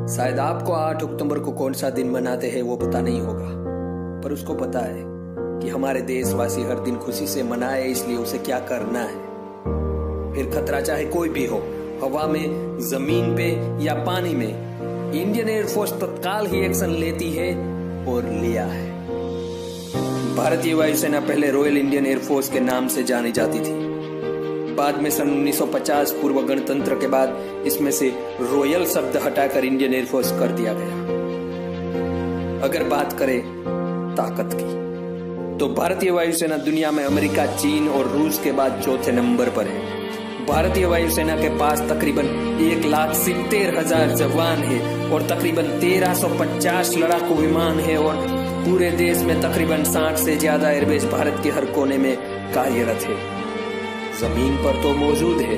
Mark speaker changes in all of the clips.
Speaker 1: शायद आपको 8 अक्टूबर को कौन सा दिन मनाते हैं वो पता नहीं होगा, पर उसको पता है कि हमारे देशवासी हर दिन खुशी से मनाए, इसलिए उसे क्या करना है। फिर खतरा चाहे कोई भी हो, हवा में, जमीन पे या पानी में, इंडियन एयरफोर्स तत्काल ही एक्शन लेती है और लिया है। भारतीय वायुसेना पहले रॉयल इंडियन एयरफोर्स के नाम से जानी जाती थी। बाद में सन 1950 पूर्व गणतंत्र के बाद इसमें से रॉयल शब्द हटाकर इंडियन एयरफोर्स कर दिया गया। अगर बात करें ताकत की, तो भारतीय वायुसेना दुनिया में अमेरिका, चीन और रूस के बाद चौथे नंबर पर है। भारतीय वायुसेना के पास तकरीबन 1,70,000 जवान है और तकरीबन 1,350 लड़ाकू विमान है और पूरे देश में तकरीबन 60 से ज्यादा एयरबेस भारत के हर कोने में कार्यरत है। जमीन पर तो मौजूद है,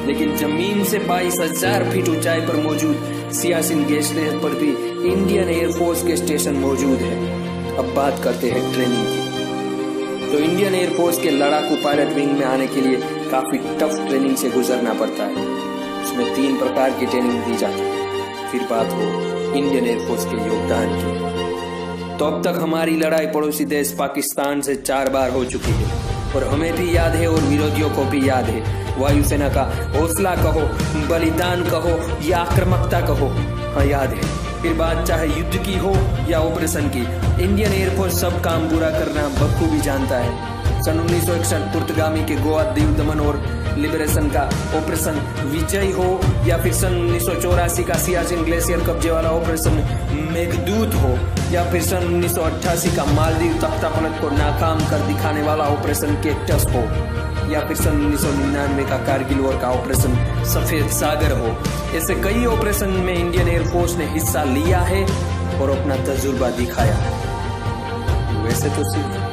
Speaker 1: लेकिन जमीन से 22,000 फीट ऊंचाई पर मौजूद सियाचिन ग्लेशियर पर भी इंडियन एयरफोर्स के स्टेशन मौजूद है। अब बात करते हैं ट्रेनिंग की। तो इंडियन एयरफोर्स के लड़ाकू पायलट विंग में आने के लिए काफी टफ ट्रेनिंग से गुजरना पड़ता है। उसमें 3 प्रकार की ट्रेनिंग दी जाती है। फिर बात हो इंडियन एयरफोर्स के योगदान की, तो अब तक हमारी लड़ाई पड़ोसी देश पाकिस्तान से 4 बार हो चुकी है और हमें भी याद है और विरोधियों को भी याद है। वायुसेना का हौसला कहो, बलिदान कहो या आक्रामकता कहो, हाँ याद है। फिर बात चाहे युद्ध की हो या ऑपरेशन की, इंडियन एयरफोर्स सब काम पूरा करना बखूबी जानता है। सन 1961 पुर्तगामी के गोवा द्वीप दमन और लिबरेशन का ऑपरेशन विजय हो या फिर सन 1984 का सियाचिन ग्लेशियर कब्जे वाला ऑपरेशन मेघदूत हो या फिर सन 1988 का मालदीव तख्तापलट को नाकाम कर दिखाने वाला ऑपरेशन कैक्टस हो या फिर सन 1999 का कारगिल वॉर का ऑपरेशन सफेद सागर हो, ऐसे कई ऑपरेशन में इंडियन एयरफोर्स ने हिस्सा लिया है और अपना तजुर्बा दिखाया है। वैसे तो सिर्फ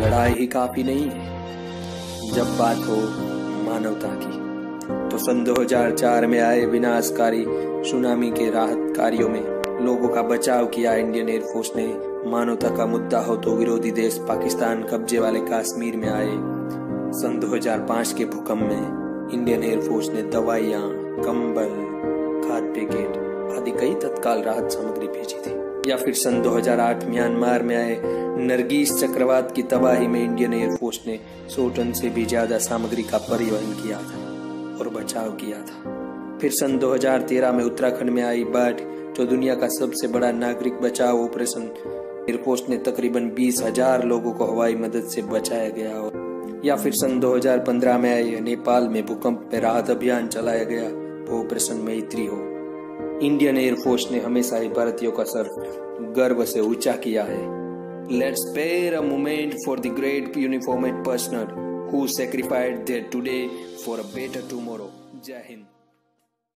Speaker 1: लड़ाई ही काफी नहीं है। जब बात हो मानवता की, तो सन 2004 में आए विनाशकारी सुनामी के राहत कार्यों में लोगों का बचाव किया इंडियन एयरफोर्स ने। मानवता का मुद्दा हो तो विरोधी देश पाकिस्तान कब्जे वाले कश्मीर में आए। सन 2005 के भूकंप में इंडियन एयरफोर्स ने दवाइयां, कंबल, खाद्य पैकेट आदि कई तत्काल राहत सामग्री भेजी थी। या फिर सन 2008 म्यांमार में आए नरगिस चक्रवात की तबाही में इंडियन एयरफोर्स ने 100 टन से भी ज्यादा सामग्री का परिवहन किया था और बचाव किया था। फिर सन 2013 में उत्तराखंड में आई बाढ़, जो दुनिया का सबसे बड़ा नागरिक बचाव ऑपरेशन, एयरफोर्स ने तकरीबन 20,000 लोगों को हवाई मदद से बचाया गया। या फिर सन 2015 में आए नेपाल में भूकंप में राहत अभियान चलाया गया, वो ऑपरेशन मैत्री हो। इंडियन एयरफोर्स ने हमेशा ही भारतीयों का सर गर्व से ऊंचा किया है। Let's spare a moment for the great uniformed personnel who sacrificed their today for a better tomorrow. जय हिंद।